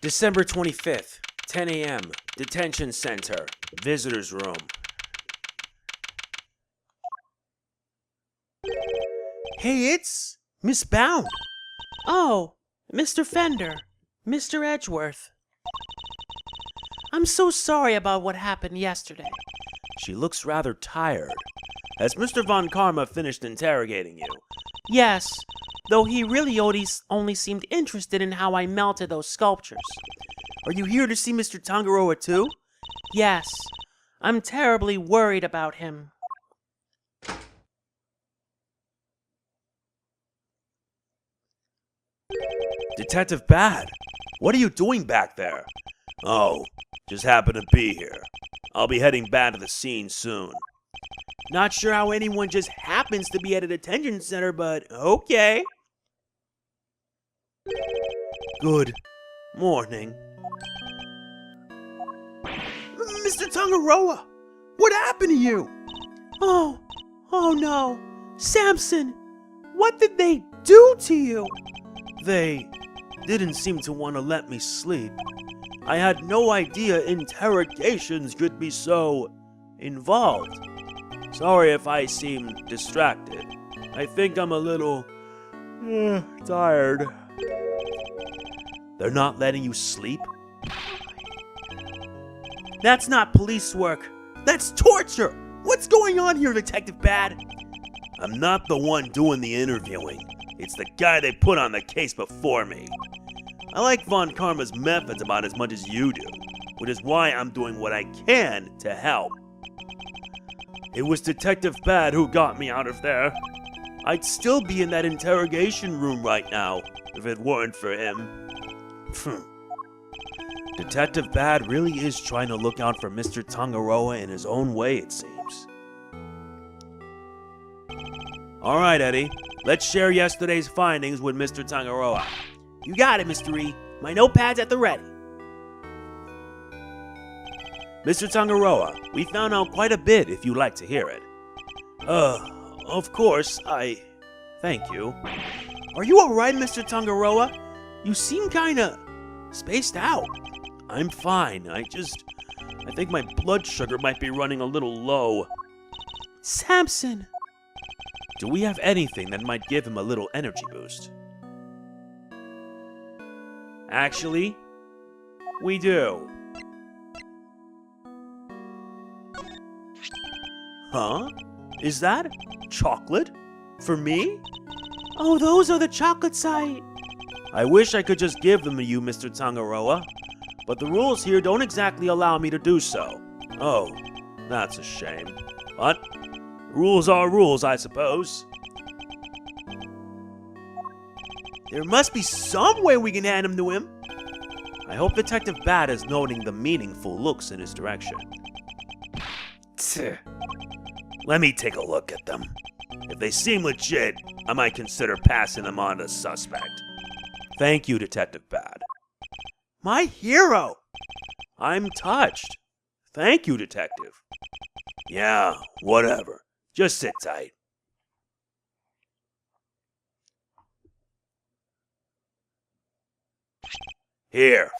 December 25th, 10 a.m., Detention Center, Visitors Room. Hey, it's Miss Bound. Oh, Mr. Fender, Mr. Edgeworth. I'm so sorry about what happened yesterday. She looks rather tired. Has Mr. Von Karma finished interrogating you? Yes, though he really only seemed interested in how I melted those sculptures. Are you here to see Mr. Tangaroa too? Yes, I'm terribly worried about him. Detective Bad, what are you doing back there? Oh, just happened to be here. I'll be heading back to the scene soon. Not sure how anyone just happens to be at a detention center, but okay. Good morning. Mr. Tangaroa, what happened to you? Oh no. Samson, what did they do to you? They didn't seem to want to let me sleep. I had no idea interrogations could be so involved. Sorry if I seem distracted. I think I'm a little tired. They're not letting you sleep? That's not police work. That's torture. What's going on here, Detective Bad? I'm not the one doing the interviewing. It's the guy they put on the case before me. I like Von Karma's methods about as much as you do, which is why I'm doing what I can to help. It was Detective Bad who got me out of there. I'd still be in that interrogation room right now if it weren't for him. Detective Bad really is trying to look out for Mr. Tangaroa in his own way, it seems. Alright, Eddie. Let's share yesterday's findings with Mr. Tangaroa. You got it, Mr. E. My notepad's at the ready. Mr. Tangaroa, we found out quite a bit if you'd like to hear it. Of course, thank you. Are you alright, Mr. Tangaroa? You seem kinda spaced out. I'm fine, I think my blood sugar might be running a little low. Samson! Do we have anything that might give him a little energy boost? Actually, we do. Huh? Is that chocolate? For me? Oh, those are the chocolates I wish I could just give them to you, Mr. Tangaroa, but the rules here don't exactly allow me to do so. Oh, that's a shame. But rules are rules, I suppose. There must be some way we can hand them to him. I hope Detective Bad is noting the meaningful looks in his direction. Let me take a look at them. If they seem legit, I might consider passing them on to suspect. Thank you, Detective Bad. My hero! I'm touched. Thank you, Detective. Yeah, whatever. Just sit tight. Here.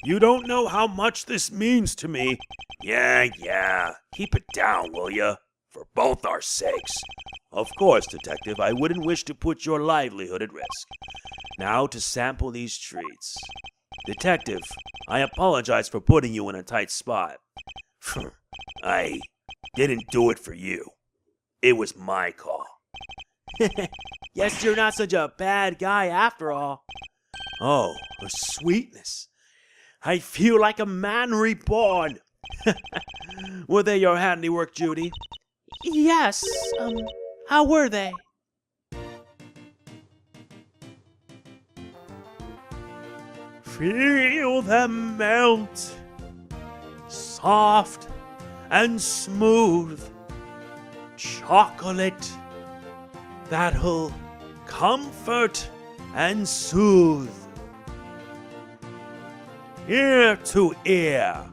You don't know how much this means to me. Yeah. Keep it down, will ya? For both our sakes. Of course, Detective, I wouldn't wish to put your livelihood at risk. Now to sample these treats. Detective, I apologize for putting you in a tight spot. I didn't do it for you. It was my call. Guess you're not such a bad guy after all. Oh, the sweetness. I feel like a man reborn. Were they your handiwork, Judy? Yes, how were they? Feel them melt. Soft and smooth. Chocolate that'll comfort and soothe. Ear to ear.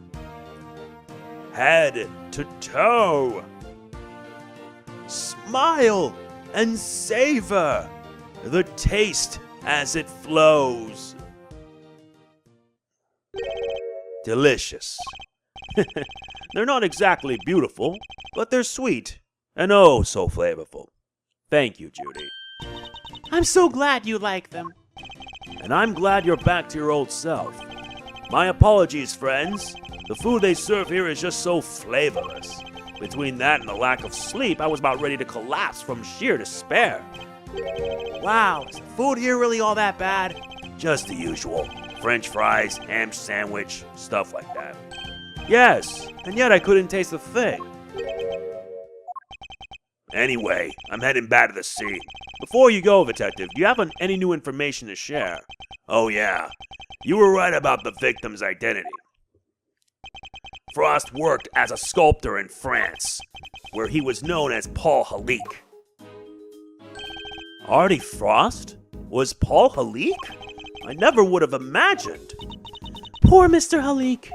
Head to toe. Smile and savor the taste as it flows. delicious. They're not exactly beautiful, but they're sweet and oh so flavorful. Thank you, Judy. I'm so glad you like them. And I'm glad you're back to your old self. My apologies, friends. The food they serve here is just so flavorless. Between that and the lack of sleep, I was about ready to collapse from sheer despair. Wow, is the food here really all that bad? Just the usual. French fries, ham sandwich, stuff like that. Yes, and yet I couldn't taste a thing. Anyway, I'm heading back to the scene. Before you go, Detective, do you have any new information to share? Oh yeah, you were right about the victim's identity. Frost worked as a sculptor in France, where he was known as Paul Halik. Artie Frost? Was Paul Halik? I never would have imagined. Poor Mr. Halik.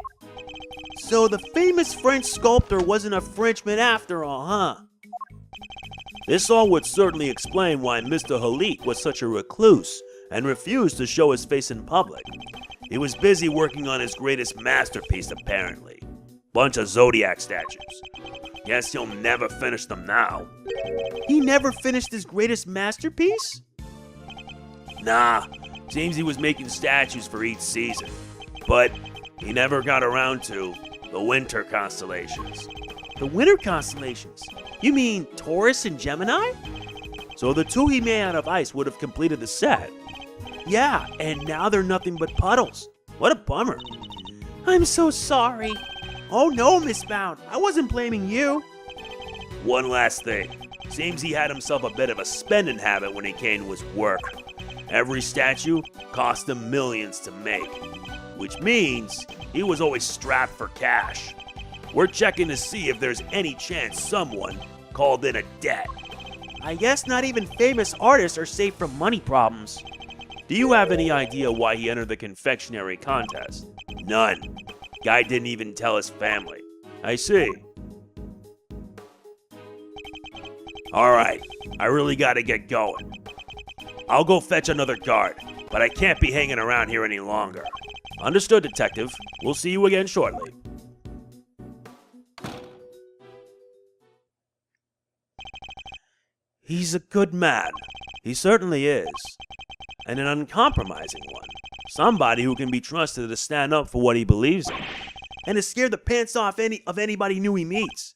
So the famous French sculptor wasn't a Frenchman after all, huh? This all would certainly explain why Mr. Halik was such a recluse and refused to show his face in public. He was busy working on his greatest masterpiece, apparently. Bunch of Zodiac statues. Guess he'll never finish them now. He never finished his greatest masterpiece? Nah, seems he was making statues for each season. But he never got around to the winter constellations. The winter constellations? You mean Taurus and Gemini? So the two he made out of ice would have completed the set. Yeah, and now they're nothing but puddles. What a bummer. I'm so sorry. Oh no, Miss Bound, I wasn't blaming you. One last thing. Seems he had himself a bit of a spending habit when he came to his work. Every statue cost him millions to make, which means he was always strapped for cash. We're checking to see if there's any chance someone called in a debt. I guess not even famous artists are safe from money problems. Do you have any idea why he entered the confectionery contest? None. Guy didn't even tell his family. I see. Alright, I really gotta get going. I'll go fetch another guard, but I can't be hanging around here any longer. Understood, Detective. We'll see you again shortly. He's a good man. He certainly is. And an uncompromising one. Somebody who can be trusted to stand up for what he believes in. And to scare the pants off anybody new he meets.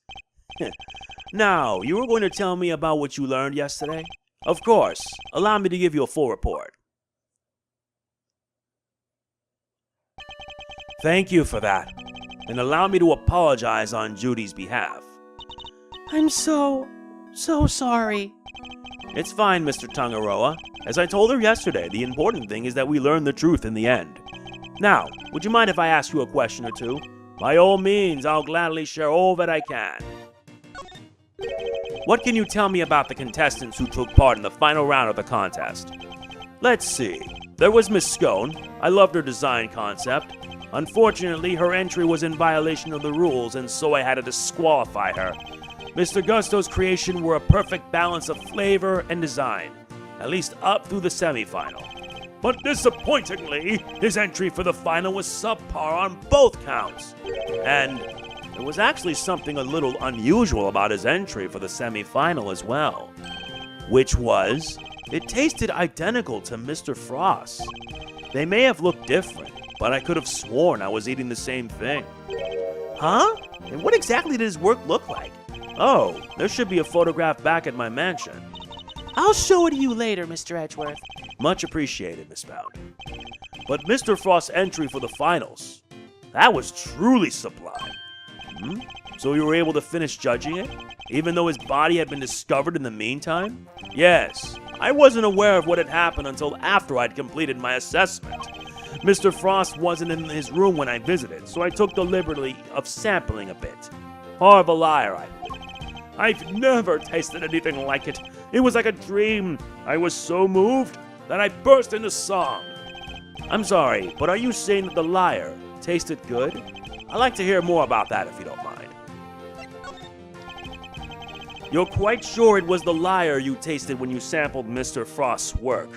Now, you were going to tell me about what you learned yesterday? Of course. Allow me to give you a full report. Thank you for that. And allow me to apologize on Judy's behalf. I'm so sorry. It's fine, Mr. Tangaroa. As I told her yesterday, the important thing is that we learn the truth in the end. Now, would you mind if I ask you a question or two? By all means, I'll gladly share all that I can. What can you tell me about the contestants who took part in the final round of the contest? Let's see. There was Miss Scone. I loved her design concept. Unfortunately, her entry was in violation of the rules, and so I had to disqualify her. Mr. Gusto's creation were a perfect balance of flavor and design, at least up through the semi-final. But disappointingly, his entry for the final was subpar on both counts. And there was actually something a little unusual about his entry for the semi-final as well. Which was, it tasted identical to Mr. Frost. They may have looked different, but I could have sworn I was eating the same thing. Huh? And what exactly did his work look like? Oh, there should be a photograph back at my mansion. I'll show it to you later, Mr. Edgeworth. Much appreciated, Miss Bound. But Mr. Frost's entry for the finals, that was truly sublime. So you were able to finish judging it, even though his body had been discovered in the meantime? Yes, I wasn't aware of what had happened until after I'd completed my assessment. Mr. Frost wasn't in his room when I visited, so I took the liberty of sampling a bit. Heart of a liar, I believe. I've never tasted anything like it. It was like a dream. I was so moved that I burst into song. I'm sorry, but are you saying that the liar tasted good? I'd like to hear more about that if you don't mind. You're quite sure it was the liar you tasted when you sampled Mr. Frost's work?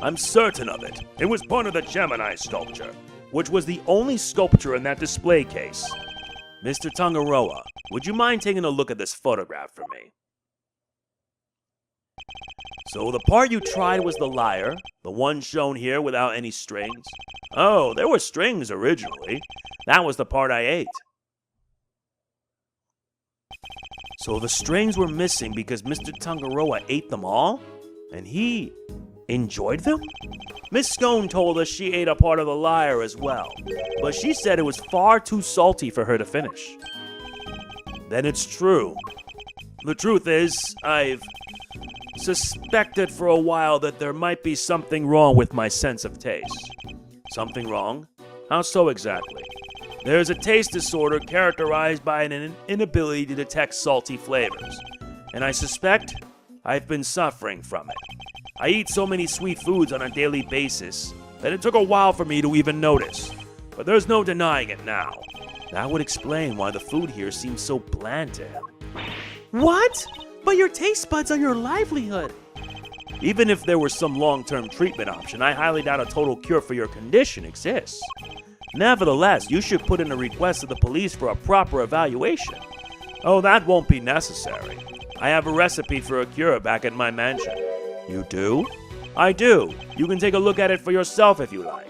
I'm certain of it. It was part of the Gemini sculpture. which was the only sculpture in that display case. Mr. Tangaroa, would you mind taking a look at this photograph for me? So the part you tried was the lyre, the one shown here without any strings? Oh, there were strings originally. That was the part I ate. So the strings were missing because Mr. Tangaroa ate them all? And he enjoyed them? Miss Scone told us she ate a part of the lyre as well, but she said it was far too salty for her to finish. Then it's true. The truth is, I've suspected for a while that there might be something wrong with my sense of taste. Something wrong? How so exactly? There's a taste disorder characterized by an inability to detect salty flavors, and I suspect I've been suffering from it. I eat so many sweet foods on a daily basis that it took a while for me to even notice, but there's no denying it now. That would explain why the food here seems so bland to him. What? But your taste buds are your livelihood. Even if there were some long-term treatment option, I highly doubt a total cure for your condition exists. Nevertheless, you should put in a request to the police for a proper evaluation. Oh, that won't be necessary. I have a recipe for a cure back at my mansion. You do? I do. You can take a look at it for yourself if you like.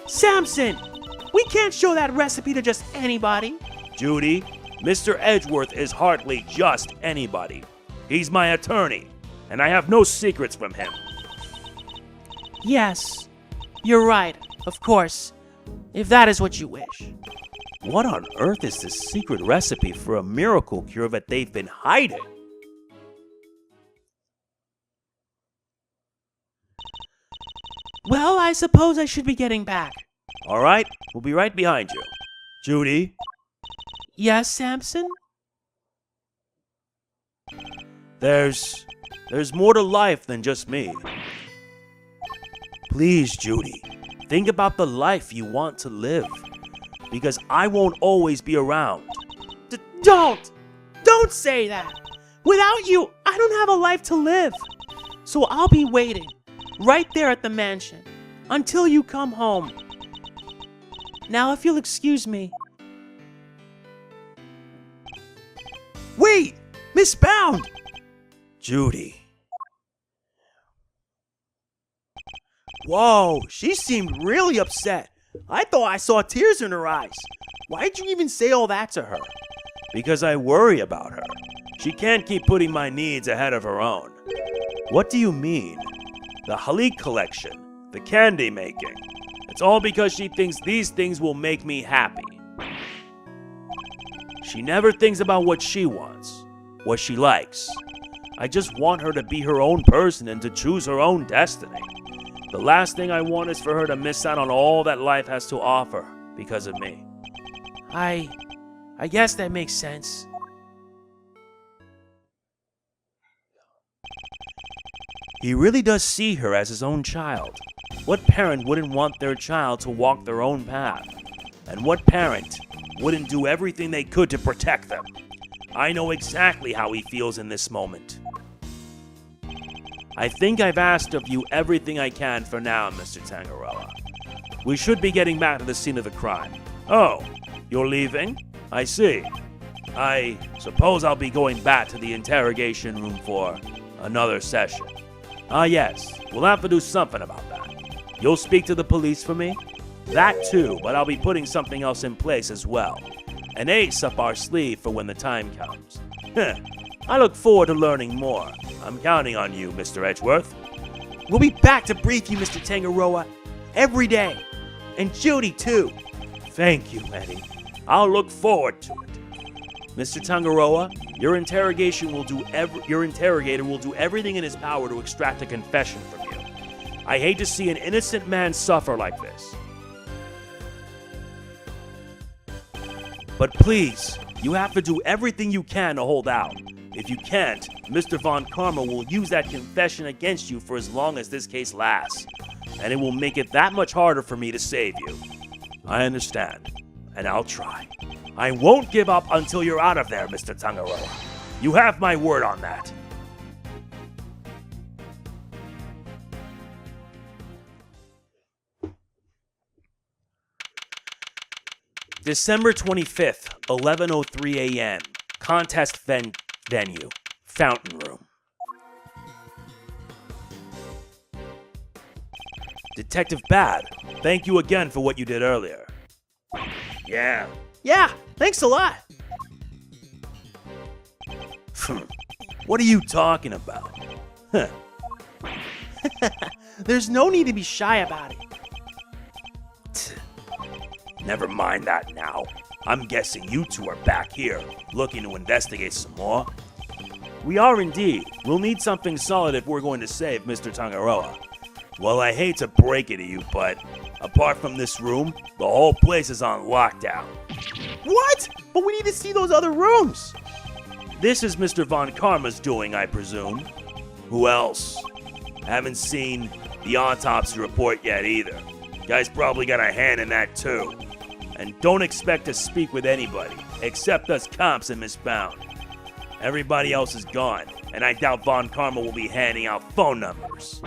Samson! We can't show that recipe to just anybody. Judy, Mr. Edgeworth is hardly just anybody. He's my attorney, and I have no secrets from him. Yes, you're right, of course, if that is what you wish. What on earth is this secret recipe for a miracle cure that they've been hiding? Well, I suppose I should be getting back. All right, we'll be right behind you. Judy? Yes, Samson? There's more to life than just me. Please, Judy, think about the life you want to live, because I won't always be around. Don't say that. Without you, I don't have a life to live. So I'll be waiting, right there at the mansion, until you come home. Now, if you'll excuse me. Wait! Miss Bound! Judy. Whoa, she seemed really upset. I thought I saw tears in her eyes. Why'd you even say all that to her? Because I worry about her. She can't keep putting my needs ahead of her own. What do you mean? The Halik collection, the candy making. It's all because she thinks these things will make me happy. She never thinks about what she wants, what she likes. I just want her to be her own person and to choose her own destiny. The last thing I want is for her to miss out on all that life has to offer because of me. I guess that makes sense. He really does see her as his own child. What parent wouldn't want their child to walk their own path? And what parent wouldn't do everything they could to protect them? I know exactly how he feels in this moment. I think I've asked of you everything I can for now, Mr. Tangaroa. We should be getting back to the scene of the crime. Oh, you're leaving? I see. I suppose I'll be going back to the interrogation room for another session. Ah, yes, we'll have to do something about that. You'll speak to the police for me? That too, but I'll be putting something else in place as well. An ace up our sleeve for when the time comes. I look forward to learning more. I'm counting on you, Mr. Edgeworth. We'll be back to brief you, Mr. Tangaroa, every day. And Judy, too. Thank you, Eddie. I'll look forward to it. Mr. Tangaroa, your interrogator will do everything in his power to extract a confession from you. I hate to see an innocent man suffer like this. But please, you have to do everything you can to hold out. If you can't, Mr. Von Karma will use that confession against you for as long as this case lasts. And it will make it that much harder for me to save you. I understand, and I'll try. I won't give up until you're out of there, Mr. Tangaroa. You have my word on that. December 25th, 11:03 a.m. Contest venue. Fountain room. Detective Bad, thank you again for what you did earlier. Yeah. Yeah, thanks a lot. What are you talking about? Huh. There's no need to be shy about it. Never mind that now. I'm guessing you two are back here, looking to investigate some more. We are indeed. We'll need something solid if we're going to save Mr. Tangaroa. Well, I hate to break it to you, but apart from this room, the whole place is on lockdown. What? But we need to see those other rooms. This is Mr. Von Karma's doing, I presume. Who else? Haven't seen the autopsy report yet either. Guy's probably got a hand in that too. And don't expect to speak with anybody, except us cops and Miss Bound. Everybody else is gone, and I doubt Von Karma will be handing out phone numbers.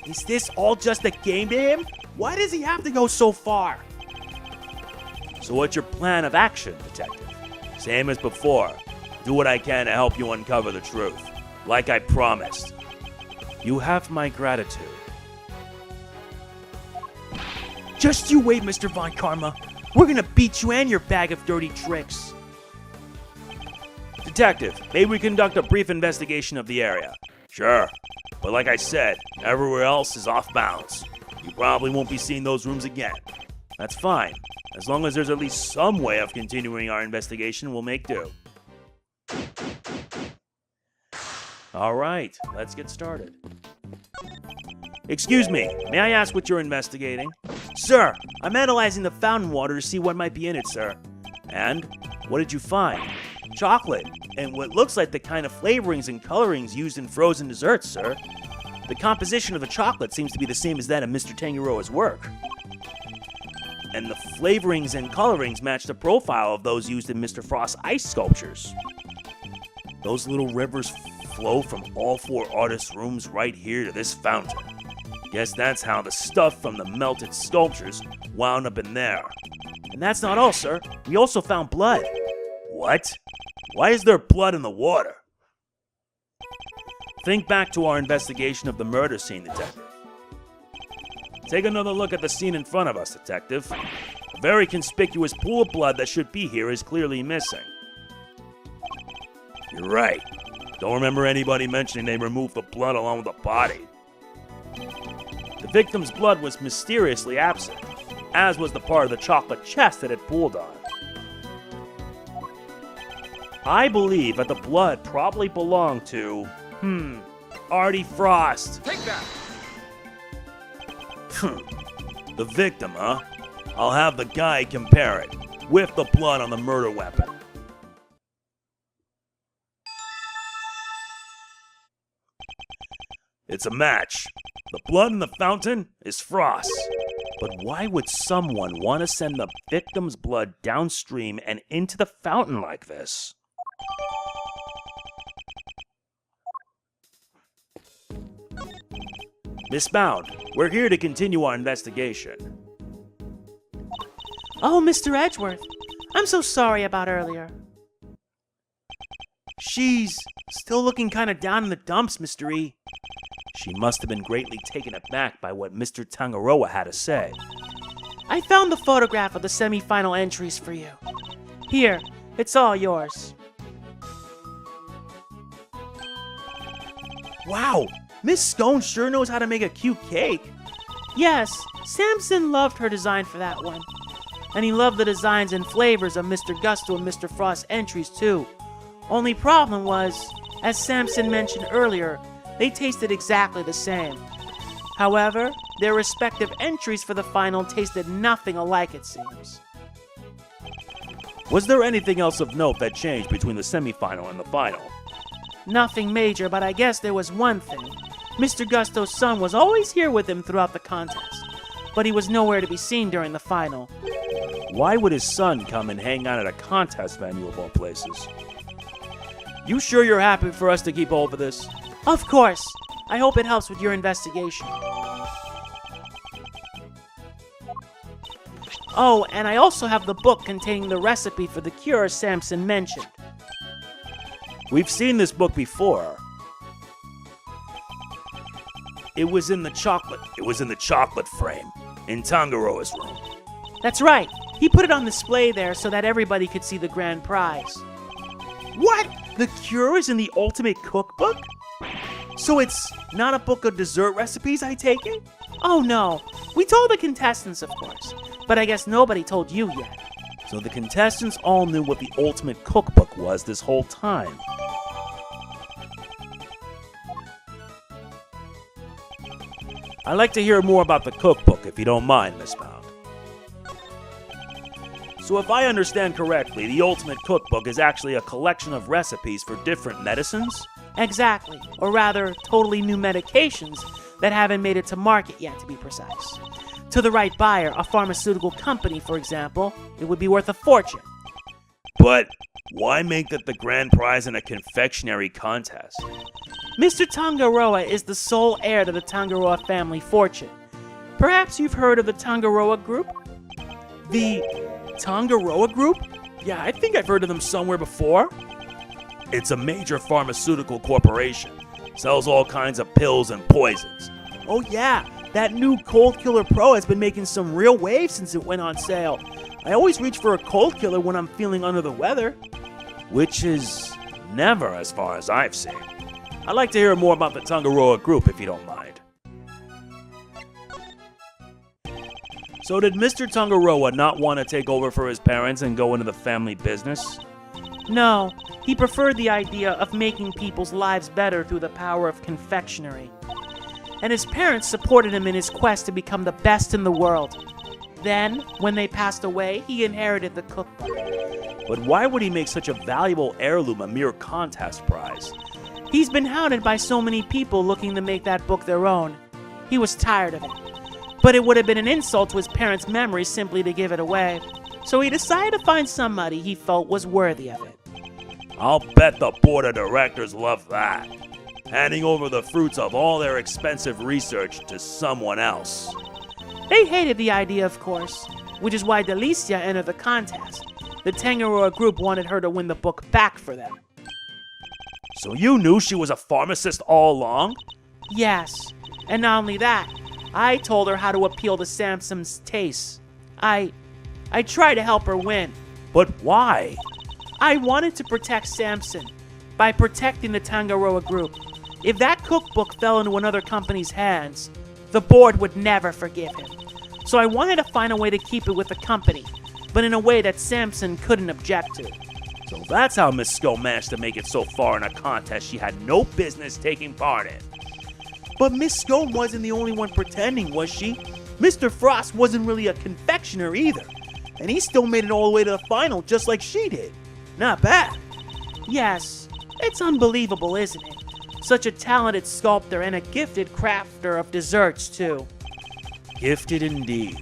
Is this all just a game to him? Why does he have to go so far? So what's your plan of action, Detective? Same as before. Do what I can to help you uncover the truth. Like I promised. You have my gratitude. Just you wait, Mr. Von Karma. We're gonna beat you and your bag of dirty tricks. Detective, may we conduct a brief investigation of the area? Sure. But like I said, everywhere else is off bounds. You probably won't be seeing those rooms again. That's fine. As long as there's at least some way of continuing our investigation, we'll make do. All right, let's get started. Excuse me, may I ask what you're investigating? Sir, I'm analyzing the fountain water to see what might be in it, sir. And? What did you find? Chocolate, and what looks like the kind of flavorings and colorings used in frozen desserts, sir. The composition of the chocolate seems to be the same as that of Mr. Tangaroa's work. And the flavorings and colorings match the profile of those used in Mr. Frost's ice sculptures. Those little rivers flow from all four artists' rooms right here to this fountain. Guess that's how the stuff from the melted sculptures wound up in there. And that's not all, sir. We also found blood. What? Why is there blood in the water? Think back to our investigation of the murder scene, Detective. Take another look at the scene in front of us, Detective. A very conspicuous pool of blood that should be here is clearly missing. You're right. Don't remember anybody mentioning they removed the blood along with the body. The victim's blood was mysteriously absent, as was the part of the chocolate chest that it pooled on. I believe that the blood probably belonged to, Artie Frost. Take that! The victim, huh? I'll have the guy compare it, with the blood on the murder weapon. It's a match. The blood in the fountain is Frost. But why would someone want to send the victim's blood downstream and into the fountain like this? Miss Bound, we're here to continue our investigation. Oh, Mr. Edgeworth, I'm so sorry about earlier. She's still looking kind of down in the dumps, Mr. E. She must have been greatly taken aback by what Mr. Tangaroa had to say. I found the photograph of the semi-final entries for you. Here, it's all yours. Wow, Miss Scone sure knows how to make a cute cake. Yes, Samson loved her design for that one. And he loved the designs and flavors of Mr. Gusto and Mr. Frost's entries too. Only problem was, as Samson mentioned earlier, they tasted exactly the same. However, their respective entries for the final tasted nothing alike, it seems. Was there anything else of note that changed between the semifinal and the final? Nothing major, but I guess there was one thing. Mr. Gusto's son was always here with him throughout the contest, but he was nowhere to be seen during the final. Why would his son come and hang out at a contest venue of all places? You sure you're happy for us to keep hold of this? Of course. I hope it helps with your investigation. Oh, and I also have the book containing the recipe for the cure Samson mentioned. We've seen this book before. It was in the chocolate frame in Tangaroa's room. That's right. He put it on display there so that everybody could see the grand prize. What? The cure is in the ultimate cookbook? So it's not a book of dessert recipes, I take it? Oh no, we told the contestants, of course, but I guess nobody told you yet. So the contestants all knew what the ultimate cookbook was this whole time. I'd like to hear more about the cookbook, if you don't mind, Miss Pound. So if I understand correctly, the ultimate cookbook is actually a collection of recipes for different medicines? Exactly, or rather, totally new medications that haven't made it to market yet, to be precise. To the right buyer, a pharmaceutical company, for example, it would be worth a fortune. But why make that the grand prize in a confectionery contest? Mr. Tangaroa is the sole heir to the Tangaroa family fortune. Perhaps you've heard of the Tangaroa Group? The Tangaroa Group? Yeah, I think I've heard of them somewhere before. It's a major pharmaceutical corporation. Sells all kinds of pills and poisons. Oh yeah, that new Cold Killer Pro has been making some real waves since it went on sale. I always reach for a cold killer when I'm feeling under the weather. Which is never as far as I've seen. I'd like to hear more about the Tangaroa Group if you don't mind. So did Mr. Tangaroa not want to take over for his parents and go into the family business? No, he preferred the idea of making people's lives better through the power of confectionery. And his parents supported him in his quest to become the best in the world. Then, when they passed away, he inherited the cookbook. But why would he make such a valuable heirloom a mere contest prize? He's been hounded by so many people looking to make that book their own. He was tired of it. But it would have been an insult to his parents' memory simply to give it away. So he decided to find somebody he felt was worthy of it. I'll bet the board of directors love that. Handing over the fruits of all their expensive research to someone else. They hated the idea, of course, which is why Delicia entered the contest. The Tangaroa Group wanted her to win the book back for them. So you knew she was a pharmacist all along? Yes, and not only that, I told her how to appeal to Samson's tastes. I tried to help her win. But why? I wanted to protect Samson by protecting the Tangaroa Group. If that cookbook fell into another company's hands, the board would never forgive him. So I wanted to find a way to keep it with the company, but in a way that Samson couldn't object to. So that's how Miss Skull managed to make it so far in a contest she had no business taking part in. But Miss Skull wasn't the only one pretending, was she? Mr. Frost wasn't really a confectioner either. And he still made it all the way to the final just like she did. Not bad. Yes, it's unbelievable, isn't it? Such a talented sculptor and a gifted crafter of desserts, too. Gifted indeed,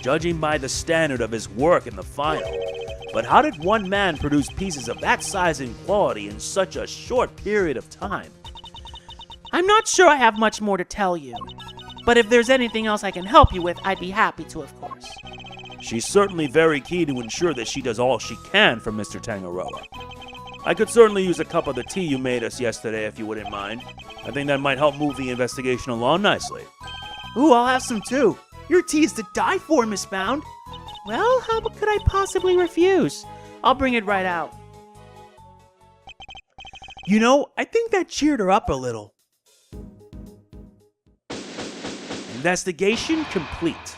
judging by the standard of his work in the final. But how did one man produce pieces of that size and quality in such a short period of time? I'm not sure I have much more to tell you, but if there's anything else I can help you with, I'd be happy to, of course. She's certainly very keen to ensure that she does all she can for Mr. Tangaroa. I could certainly use a cup of the tea you made us yesterday if you wouldn't mind. I think that might help move the investigation along nicely. Ooh, I'll have some too. Your tea is to die for, Miss Bound. Well, how could I possibly refuse? I'll bring it right out. You know, I think that cheered her up a little. Investigation complete.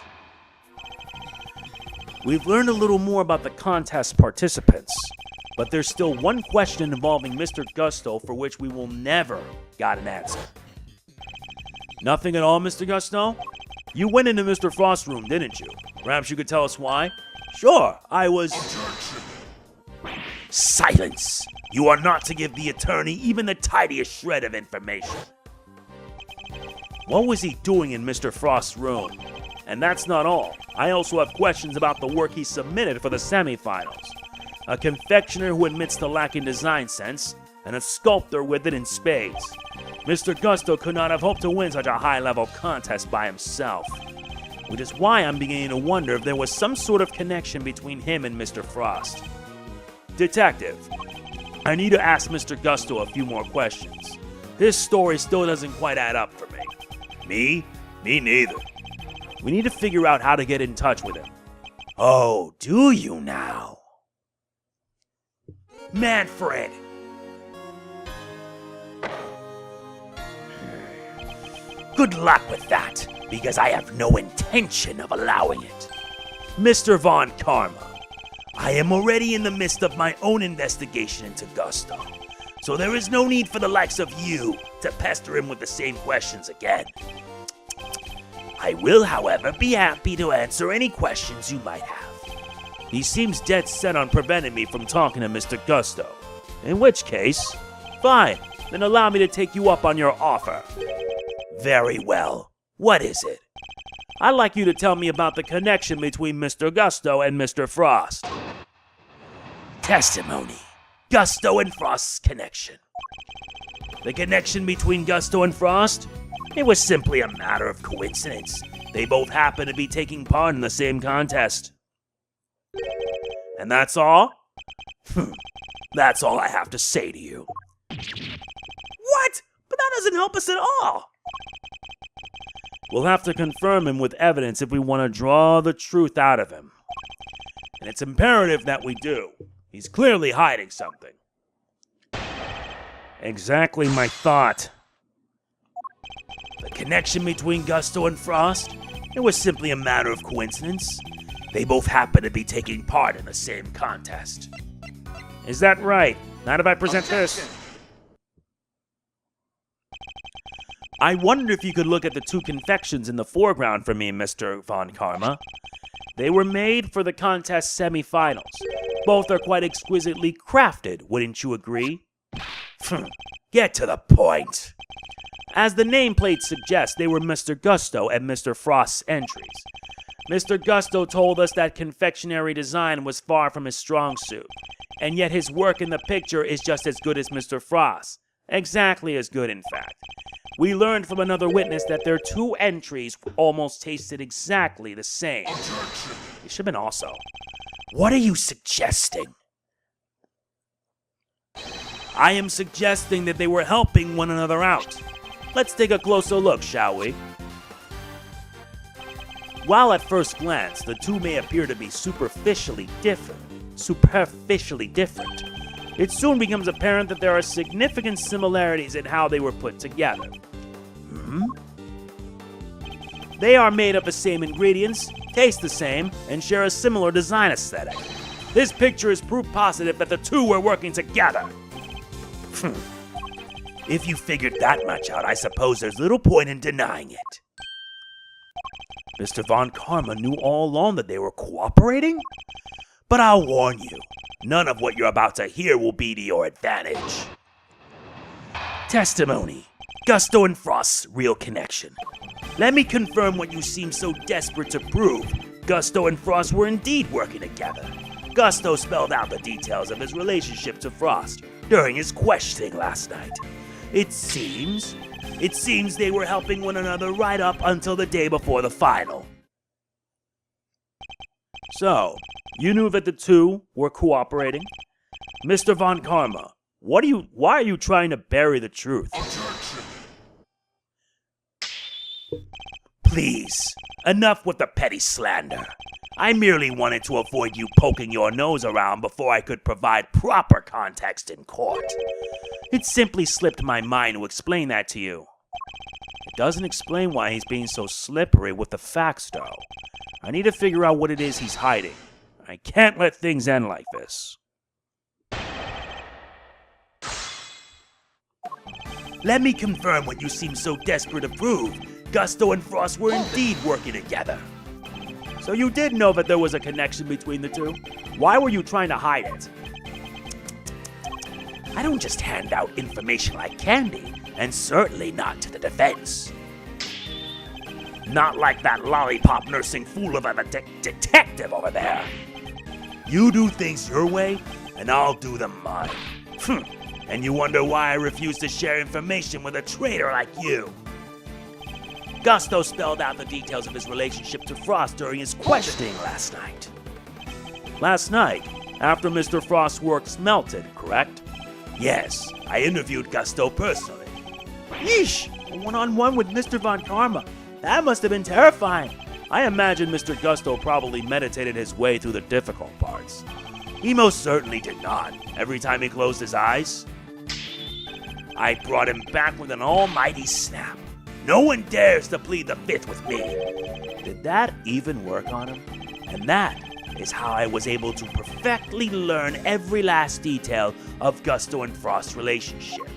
We've learned a little more about the contest participants, but there's still one question involving Mr. Gusto for which we will never get an answer. Nothing at all, Mr. Gusto? You went into Mr. Frost's room, didn't you? Perhaps you could tell us why? Sure, I was... Objection. Silence! You are not to give the attorney even the tiniest shred of information. What was he doing in Mr. Frost's room? And that's not all. I also have questions about the work he submitted for the semifinals. A confectioner who admits to lacking design sense, and a sculptor with it in spades. Mr. Gusto could not have hoped to win such a high-level contest by himself. which is why I'm beginning to wonder if there was some sort of connection between him and Mr. Frost. Detective, I need to ask Mr. Gusto a few more questions. His story still doesn't quite add up for me. Me neither. We need to figure out how to get in touch with him. Oh, do you now? Manfred! Good luck with that, because I have no intention of allowing it. Mr. Von Karma, I am already in the midst of my own investigation into Gusto, so there is no need for the likes of you to pester him with the same questions again. I will, however, be happy to answer any questions you might have. he seems dead set on preventing me from talking to Mr. Gusto. In which case, fine, then allow me to take you up on your offer. Very well. What is it? I'd like you to tell me about the connection between Mr. Gusto and Mr. Frost. Testimony. Gusto and Frost's connection. The connection between Gusto and Frost? It was simply a matter of coincidence. They both happen to be taking part in the same contest. And that's all? That's all I have to say to you. What? But that doesn't help us at all. We'll have to confirm him with evidence if we want to draw the truth out of him. And it's imperative that we do. He's clearly hiding something. Exactly my thought. The connection between Gusto and Frost? It was simply a matter of coincidence. They both happen to be taking part in the same contest. Is that right? Not if I present this. I wonder if you could look at the two confections in the foreground for me, Mr. Von Karma. They were made for the contest semifinals. Both are quite exquisitely crafted, wouldn't you agree? Get to the point. As the nameplate suggests, they were Mr. Gusto and Mr. Frost's entries. Mr. Gusto told us that confectionery design was far from his strong suit, and yet his work in the picture is just as good as Mr. Frost's. Exactly as good, in fact. We learned from another witness that their two entries almost tasted exactly the same. It should have been also. What are you suggesting? I am suggesting that they were helping one another out. Let's take a closer look, shall we? While at first glance, the two may appear to be superficially different, it soon becomes apparent that there are significant similarities in how they were put together. They are made of the same ingredients, taste the same, and share a similar design aesthetic. This picture is proof positive that the two were working together. If you figured that much out, I suppose there's little point in denying it. Mr. Von Karma knew all along that they were cooperating? But I'll warn you, none of what you're about to hear will be to your advantage. Testimony. Gusto and Frost's real connection. Let me confirm what you seem so desperate to prove. Gusto and Frost were indeed working together. Gusto spelled out the details of his relationship to Frost during his questioning last night. It seems they were helping one another right up until the day before the final. So, you knew that the two were cooperating? Mr. Von Karma, why are you trying to bury the truth? Please, enough with the petty slander. I merely wanted to avoid you poking your nose around before I could provide proper context in court. It simply slipped my mind to explain that to you. It doesn't explain why he's being so slippery with the facts, though. I need to figure out what it is he's hiding. I can't let things end like this. Let me confirm what you seem so desperate to prove. Gusto and Frost were indeed working together. So you did know that there was a connection between the two? Why were you trying to hide it? I don't just hand out information like candy, and certainly not to the defense. Not like that lollipop nursing fool of a detective over there. You do things your way, and I'll do them mine. And you wonder why I refuse to share information with a traitor like you. Gusto spelled out the details of his relationship to Frost during his questioning last night. Last night, after Mr. Frost's works melted, correct? Yes, I interviewed Gusto personally. Yeesh! A one-on-one with Mr. Von Karma. That must have been terrifying. I imagine Mr. Gusto probably meditated his way through the difficult parts. He most certainly did not. Every time he closed his eyes, I brought him back with an almighty snap. No one dares to plead the fifth with me. Did that even work on him? And that is how I was able to perfectly learn every last detail of Gusto and Frost's relationship.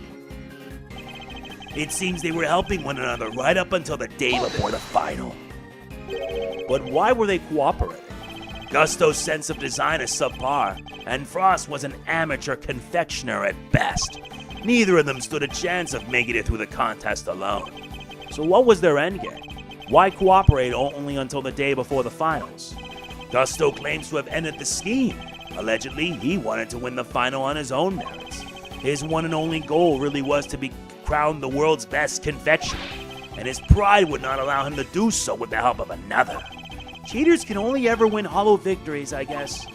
It seems they were helping one another right up until the day before the final. But why were they cooperating? Gusto's sense of design is subpar, and Frost was an amateur confectioner at best. Neither of them stood a chance of making it through the contest alone. So what was their endgame? Why cooperate only until the day before the finals? Gusto claims to have ended the scheme. Allegedly, he wanted to win the final on his own merits. His one and only goal really was to be crowned the world's best confectioner, and his pride would not allow him to do so with the help of another. Cheaters can only ever win hollow victories, I guess.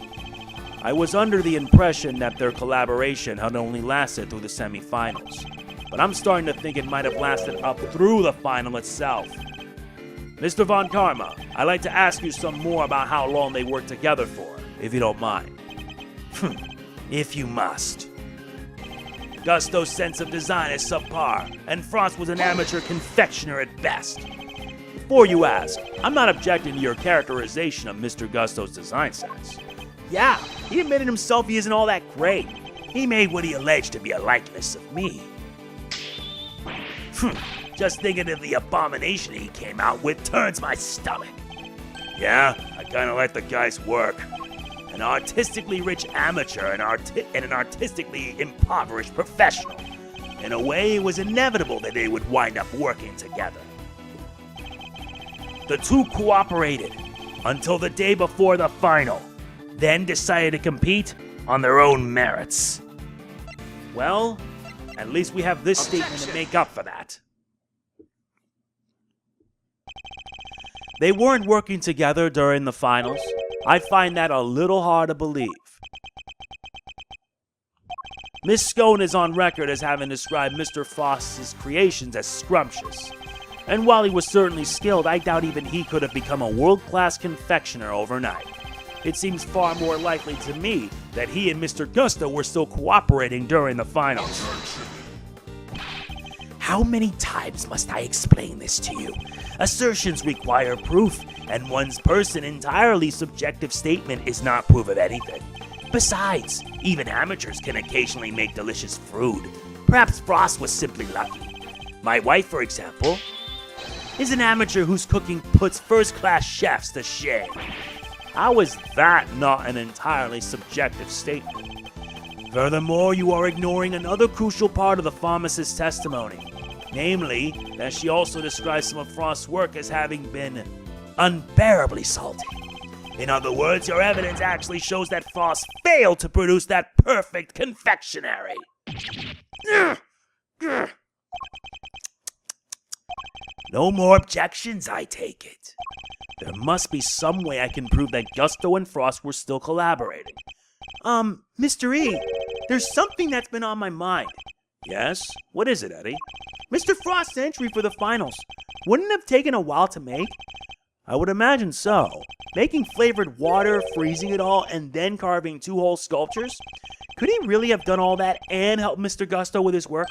I was under the impression that their collaboration had only lasted through the semifinals, but I'm starting to think it might have lasted up through the final itself. Mr. Von Karma, I'd like to ask you some more about how long they worked together for, if you don't mind. If you must. Gusto's sense of design is subpar, and Frost was an amateur confectioner at best. Before you ask, I'm not objecting to your characterization of Mr. Gusto's design sense. Yeah, he admitted himself he isn't all that great. He made what he alleged to be a likeness of me. Just thinking of the abomination he came out with turns my stomach. Yeah, I kinda like the guy's work. An artistically rich amateur and an artistically impoverished professional. In a way, it was inevitable that they would wind up working together. The two cooperated until the day before the final, then decided to compete on their own merits. Well, at least we have this statement to make up for that. They weren't working together during the finals. I find that a little hard to believe. Miss Scone is on record as having described Mr. Frost's creations as scrumptious. And while he was certainly skilled, I doubt even he could have become a world-class confectioner overnight. It seems far more likely to me that he and Mr. Gusto were still cooperating during the finals. How many times must I explain this to you? Assertions require proof, and one's entirely subjective statement is not proof of anything. Besides, even amateurs can occasionally make delicious food. Perhaps Frost was simply lucky. My wife, for example, is an amateur whose cooking puts first-class chefs to shame. How is that not an entirely subjective statement? Furthermore, you are ignoring another crucial part of the pharmacist's testimony. Namely, that she also describes some of Frost's work as having been unbearably salty. In other words, your evidence actually shows that Frost failed to produce that perfect confectionery. No more objections, I take it. There must be some way I can prove that Gusto and Frost were still collaborating. Mr. E, there's something that's been on my mind. Yes? What is it, Eddie? Mr. Frost's entry for the finals. Wouldn't it have taken a while to make? I would imagine so. Making flavored water, freezing it all, and then carving 2 whole sculptures? Could he really have done all that and help Mr. Gusto with his work?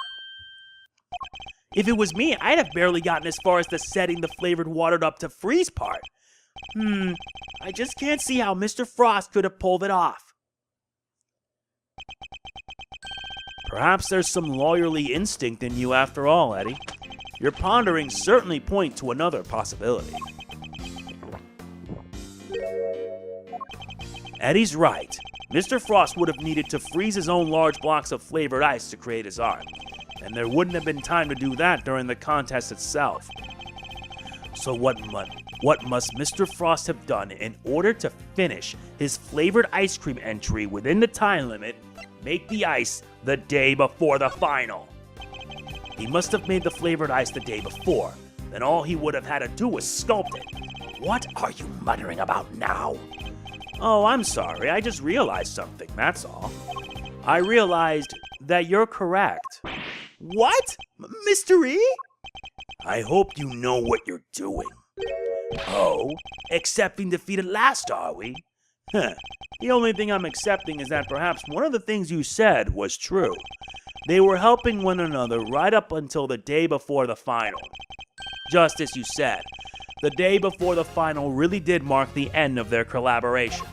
If it was me, I'd have barely gotten as far as the setting the flavored water up to freeze part. I just can't see how Mr. Frost could have pulled it off. Perhaps there's some lawyerly instinct in you after all, Eddie. Your ponderings certainly point to another possibility. Eddie's right. Mr. Frost would have needed to freeze his own large blocks of flavored ice to create his art, and there wouldn't have been time to do that during the contest itself. So what must Mr. Frost have done in order to finish his flavored ice cream entry within the time limit, make the ice the day before the final? He must have made the flavored ice the day before, then all he would have had to do was sculpt it. What are you muttering about now? Oh, I'm sorry, I just realized something, that's all. I realized that you're correct. What? Mr. E? I hope you know what you're doing. Oh, accepting defeat at last, are we? The only thing I'm accepting is that perhaps one of the things you said was true. They were helping one another right up until the day before the final. Just as you said, the day before the final really did mark the end of their collaboration.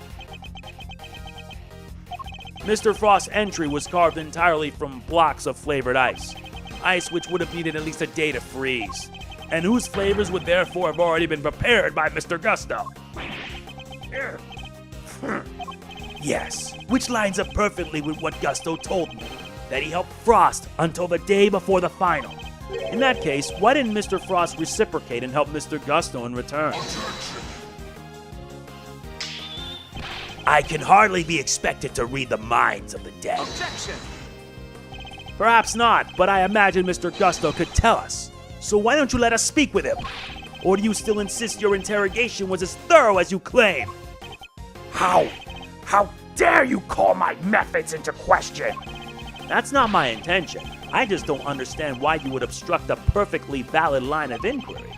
Mr. Frost's entry was carved entirely from blocks of flavored ice. Ice which would have needed at least a day to freeze, and whose flavors would therefore have already been prepared by Mr. Gusto. Yes, which lines up perfectly with what Gusto told me, that he helped Frost until the day before the final. In that case, why didn't Mr. Frost reciprocate and help Mr. Gusto in return? I can hardly be expected to read the minds of the dead. Objection! Perhaps not, but I imagine Mr. Gusto could tell us. So why don't you let us speak with him? Or do you still insist your interrogation was as thorough as you claim? How dare you call my methods into question? That's not my intention. I just don't understand why you would obstruct a perfectly valid line of inquiry.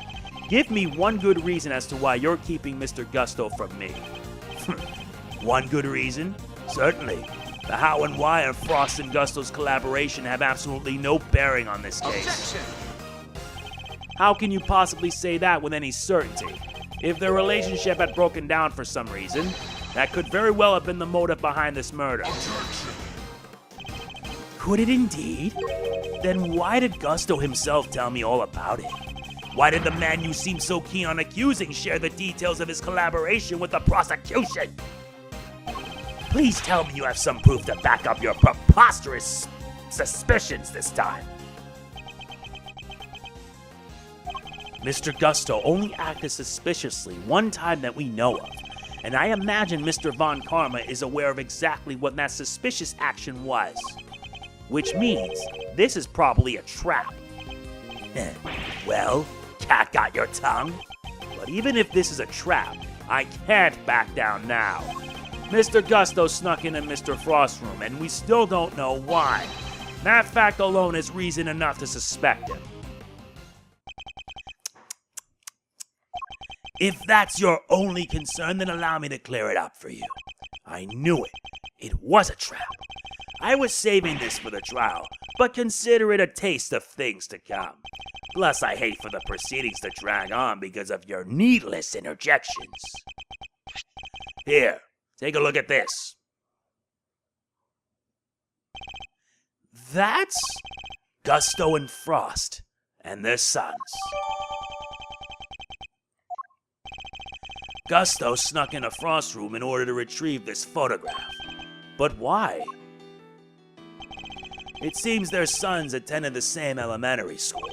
Give me one good reason as to why you're keeping Mr. Gusto from me. One good reason? Certainly. The how and why of Frost and Gusto's collaboration have absolutely no bearing on this case. Objection! How can you possibly say that with any certainty? If their relationship had broken down for some reason, that could very well have been the motive behind this murder. Could it indeed? Then why did Gusto himself tell me all about it? Why did the man you seem so keen on accusing share the details of his collaboration with the prosecution? Please tell me you have some proof to back up your preposterous suspicions this time. Mr. Gusto only acted suspiciously one time that we know of, and I imagine Mr. Von Karma is aware of exactly what that suspicious action was. Which means this is probably a trap. Well, cat got your tongue? But even if this is a trap, I can't back down now. Mr. Gusto snuck in Mr. Frost's room, and we still don't know why. That fact alone is reason enough to suspect him. If that's your only concern, then allow me to clear it up for you. I knew it. It was a trap. I was saving this for the trial, but consider it a taste of things to come. Plus, I hate for the proceedings to drag on because of your needless interjections. Here, take a look at this. That's Gusto and Frost and their sons. Gusto snuck in a Frost room in order to retrieve this photograph. But why? It seems their sons attended the same elementary school.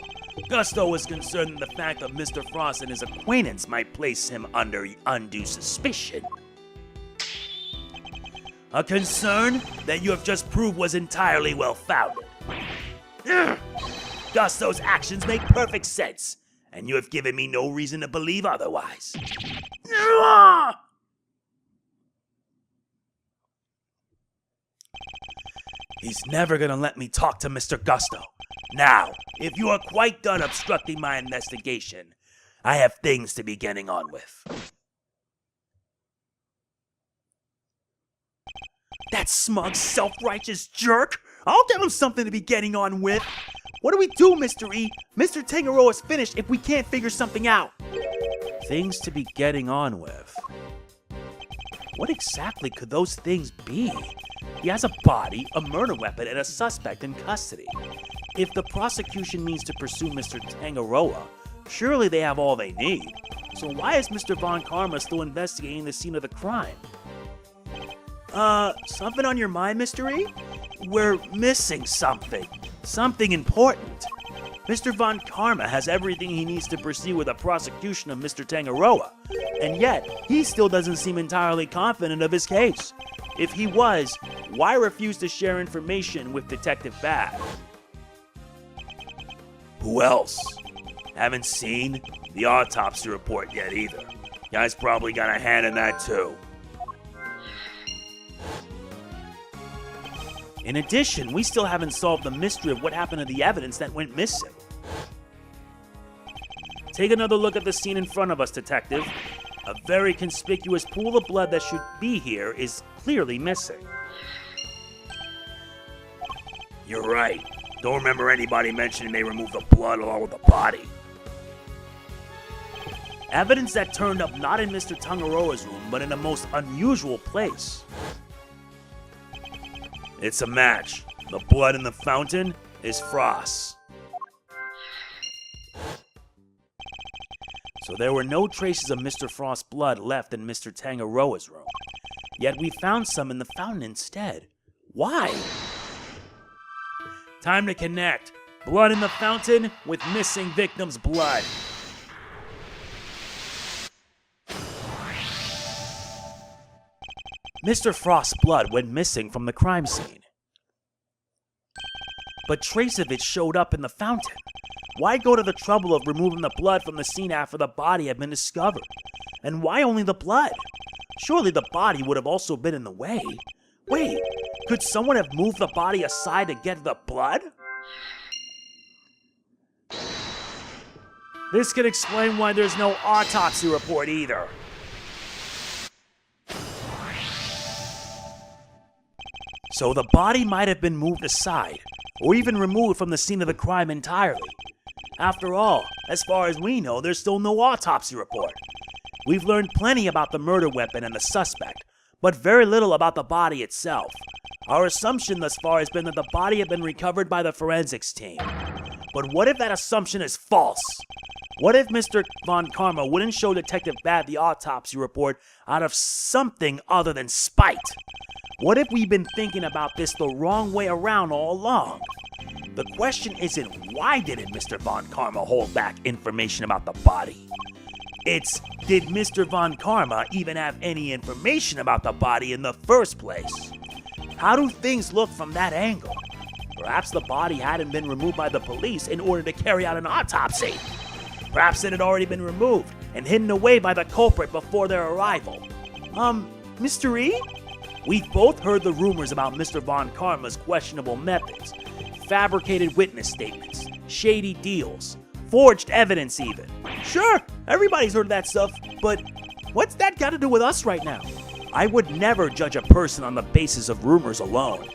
Gusto was concerned that the fact of Mr. Frost and his acquaintance might place him under undue suspicion. A concern that you have just proved was entirely well-founded. Gusto's actions make perfect sense, and you have given me no reason to believe otherwise. He's never gonna let me talk to Mr. Gusto. Now, if you are quite done obstructing my investigation, I have things to be getting on with. That smug, self-righteous jerk! I'll give him something to be getting on with! What do we do, Mr. E? Mr. Tangaroa's finished if we can't figure something out. Things to be getting on with. What exactly could those things be? He has a body, a murder weapon, and a suspect in custody. If the prosecution means to pursue Mr. Tangaroa, surely they have all they need. So why is Mr. Von Karma still investigating the scene of the crime? Something on your mind, Mr. E? We're missing something. Something important. Mr. Von Karma has everything he needs to proceed with the prosecution of Mr. Tangaroa, and yet he still doesn't seem entirely confident of his case. If he was, why refuse to share information with Detective Bad? Who else? Haven't seen the autopsy report yet either. Guys probably got a hand in that too. In addition, we still haven't solved the mystery of what happened to the evidence that went missing. Take another look at the scene in front of us, Detective. A very conspicuous pool of blood that should be here is clearly missing. You're right. Don't remember anybody mentioning they removed the blood along with the body. Evidence that turned up not in Mr. Tangaroa's room, but in a most unusual place. It's a match. The blood in the fountain is Frost's. So there were no traces of Mr. Frost's blood left in Mr. Tangaroa's room. Yet we found some in the fountain instead. Why? Time to connect. Blood in the fountain with missing victim's blood. Mr. Frost's blood went missing from the crime scene. But trace of it showed up in the fountain. Why go to the trouble of removing the blood from the scene after the body had been discovered? And why only the blood? Surely the body would have also been in the way. Wait, could someone have moved the body aside to get the blood? This could explain why there's no autopsy report either. So the body might have been moved aside, or even removed from the scene of the crime entirely. After all, as far as we know, there's still no autopsy report. We've learned plenty about the murder weapon and the suspect, but very little about the body itself. Our assumption thus far has been that the body had been recovered by the forensics team. But what if that assumption is false? What if Mr. Von Karma wouldn't show Detective Bad the autopsy report out of something other than spite? What if we've been thinking about this the wrong way around all along? The question isn't why didn't Mr. Von Karma hold back information about the body? It's, did Mr. Von Karma even have any information about the body in the first place? How do things look from that angle? Perhaps the body hadn't been removed by the police in order to carry out an autopsy. Perhaps it had already been removed and hidden away by the culprit before their arrival. Mr. E? We've both heard the rumors about Mr. Von Karma's questionable methods. Fabricated witness statements, shady deals, forged evidence even. Sure, everybody's heard that stuff, but what's that got to do with us right now? I would never judge a person on the basis of rumors alone.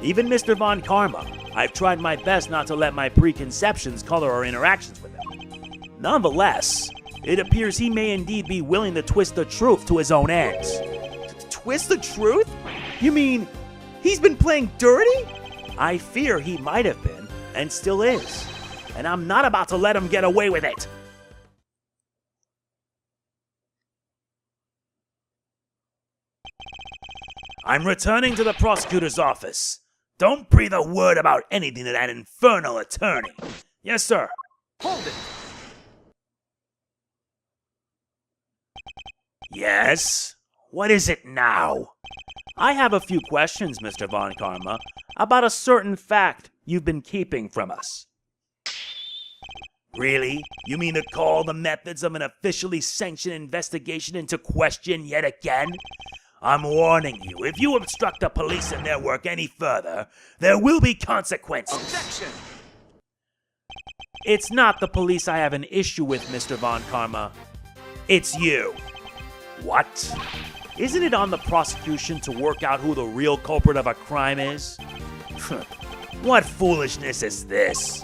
Even Mr. Von Karma, I've tried my best not to let my preconceptions color our interactions with him. Nonetheless, it appears he may indeed be willing to twist the truth to his own ends. Twist the truth? You mean he's been playing dirty? I fear he might have been, and still is. And I'm not about to let him get away with it. I'm returning to the prosecutor's office. Don't breathe a word about anything to that infernal attorney. Yes, sir. Hold it. Yes? What is it now? I have a few questions, Mr. Von Karma, about a certain fact you've been keeping from us. Really? You mean to call the methods of an officially sanctioned investigation into question yet again? I'm warning you, if you obstruct the police in their work any further, there will be consequences. Objection! It's not the police I have an issue with, Mr. Von Karma. It's you. What? Isn't it on the prosecution to work out who the real culprit of a crime is? What foolishness is this?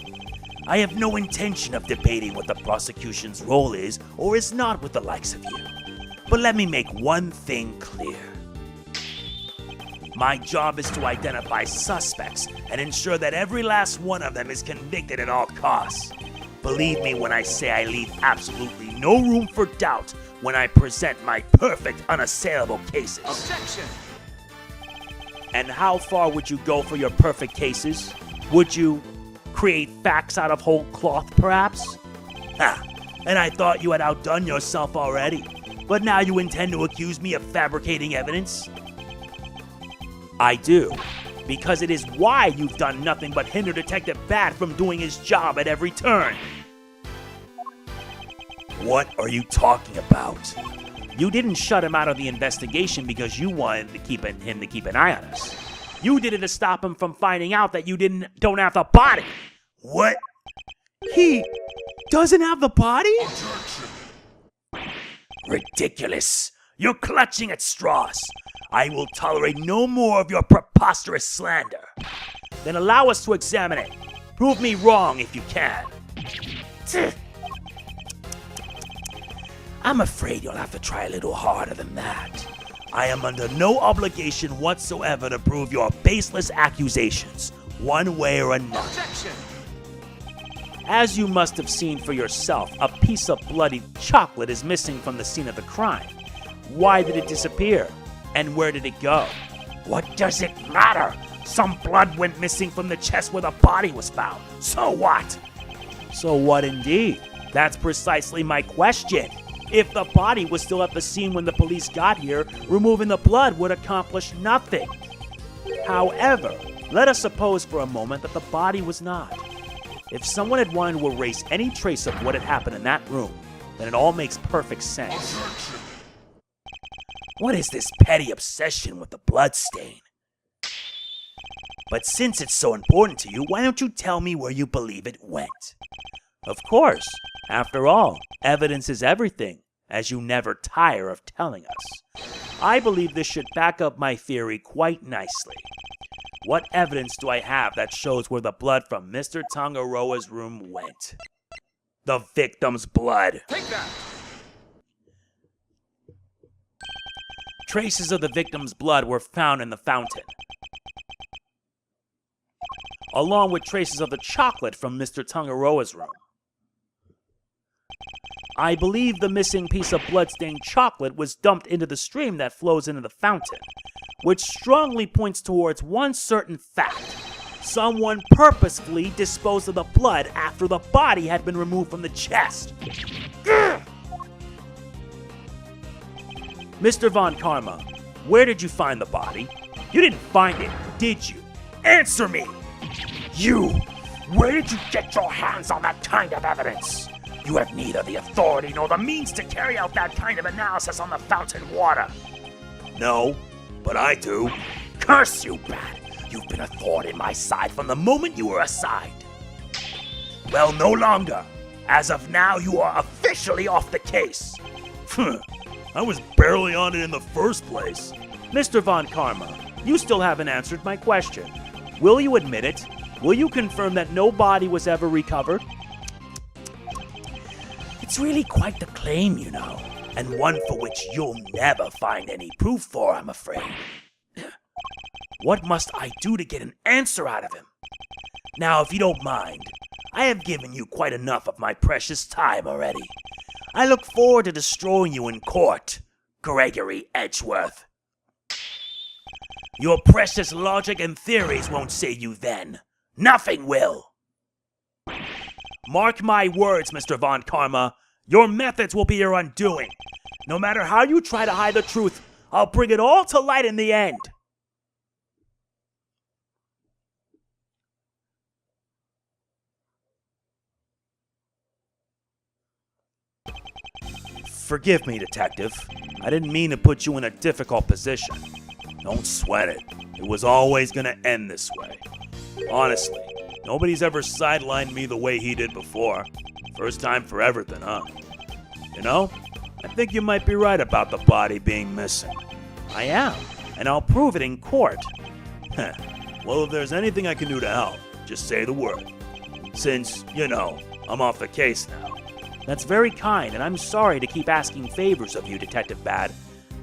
I have no intention of debating what the prosecution's role is or is not with the likes of you. But let me make one thing clear. My job is to identify suspects and ensure that every last one of them is convicted at all costs. Believe me when I say I leave absolutely no room for doubt when I present my perfect, unassailable cases. Objection! And how far would you go for your perfect cases? Would you create facts out of whole cloth, perhaps? Ha! And I thought you had outdone yourself already. But now you intend to accuse me of fabricating evidence? I do. Because it is why you've done nothing but hinder Detective Bat from doing his job at every turn. What are you talking about? You didn't shut him out of the investigation because you wanted him to keep an eye on us. You did it to stop him from finding out that you don't have the body. What? He doesn't have the body? Ridiculous. You're clutching at straws. I will tolerate no more of your preposterous slander. Then allow us to examine it. Prove me wrong if you can. I'm afraid you'll have to try a little harder than that. I am under no obligation whatsoever to prove your baseless accusations, one way or another. Objection! As you must have seen for yourself, a piece of bloody chocolate is missing from the scene of the crime. Why did it disappear? And where did it go? What does it matter? Some blood went missing from the chest where the body was found. So what? So what indeed? That's precisely my question. If the body was still at the scene when the police got here, removing the blood would accomplish nothing. However, let us suppose for a moment that the body was not. If someone had wanted to erase any trace of what had happened in that room, then it all makes perfect sense. What is this petty obsession with the blood stain? But since it's so important to you, why don't you tell me where you believe it went? Of course. After all, evidence is everything, as you never tire of telling us. I believe this should back up my theory quite nicely. What evidence do I have that shows where the blood from Mr. Tangaroa's room went? The victim's blood. Take that! Traces of the victim's blood were found in the fountain, along with traces of the chocolate from Mr. Tangaroa's room. I believe the missing piece of blood-stained chocolate was dumped into the stream that flows into the fountain, which strongly points towards one certain fact. Someone purposefully disposed of the blood after the body had been removed from the chest. Mr. Von Karma, where did you find the body? You didn't find it, did you? Answer me! You! Where did you get your hands on that kind of evidence? You have neither the authority nor the means to carry out that kind of analysis on the fountain water. No, but I do. Curse you, Bat! You've been a thorn in my side from the moment you were assigned. Well, no longer. As of now, you are officially off the case. I was barely on it in the first place. Mr. Von Karma, you still haven't answered my question. Will you admit it? Will you confirm that no body was ever recovered? It's really quite the claim, you know, and one for which you'll never find any proof for, I'm afraid. What must I do to get an answer out of him? Now, if you don't mind, I have given you quite enough of my precious time already. I look forward to destroying you in court, Gregory Edgeworth. Your precious logic and theories won't save you then. Nothing will. Mark my words, Mr. Von Karma. Your methods will be your undoing. No matter how you try to hide the truth, I'll bring it all to light in the end. Forgive me, Detective. I didn't mean to put you in a difficult position. Don't sweat it. It was always gonna end this way. Honestly, nobody's ever sidelined me the way he did before. First time for everything, huh? You know, I think you might be right about the body being missing. I am, and I'll prove it in court. Well, if there's anything I can do to help, just say the word. Since, you know, I'm off the case now. That's very kind, and I'm sorry to keep asking favors of you, Detective Bad.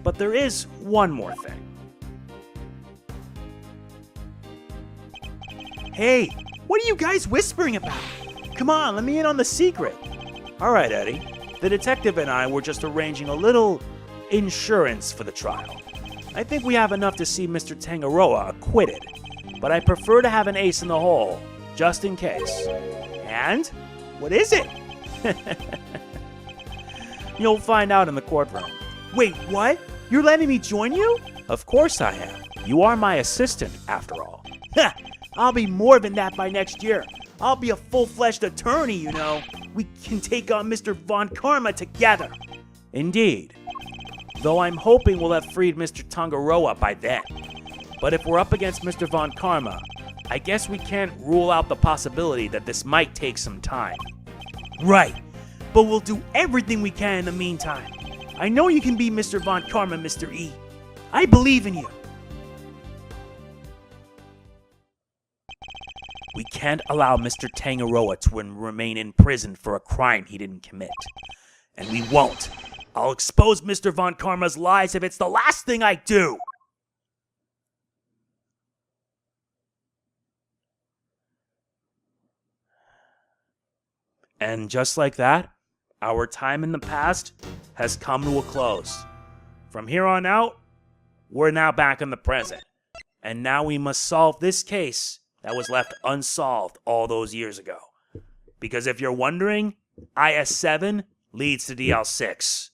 But there is one more thing. Hey, what are you guys whispering about? Come on, let me in on the secret. All right, Eddie. The detective and I were just arranging a little insurance for the trial. I think we have enough to see Mr. Tangaroa acquitted, but I prefer to have an ace in the hole, just in case. And? What is it? You'll find out in the courtroom. Wait, what? You're letting me join you? Of course I am. You are my assistant, after all. Ha! I'll be more than that by next year. I'll be a full-fledged attorney, you know. we can take on Mr. Von Karma together. Indeed. Though I'm hoping we'll have freed Mr. Tangaroa by then. But if we're up against Mr. Von Karma, I guess we can't rule out the possibility that this might take some time. Right, but we'll do everything we can in the meantime. I know you can be Mr. Von Karma, Mr. E. I believe in you. We can't allow Mr. Tangaroa to remain in prison for a crime he didn't commit. And we won't. I'll expose Mr. Von Karma's lies if it's the last thing I do. And just like that, our time in the past has come to a close. From here on out, we're now back in the present. And now we must solve this case that was left unsolved all those years ago. Because if you're wondering, IS-7 leads to DL-6.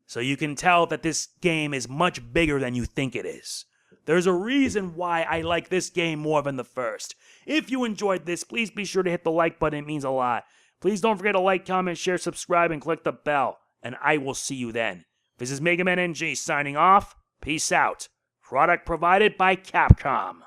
So you can tell that this game is much bigger than you think it is. There's a reason why I like this game more than the first. If you enjoyed this, please be sure to hit the like button. It means a lot. Please don't forget to like, comment, share, subscribe, and click the bell. And I will see you then. This is MegamanNG signing off. Peace out. Product provided by Capcom.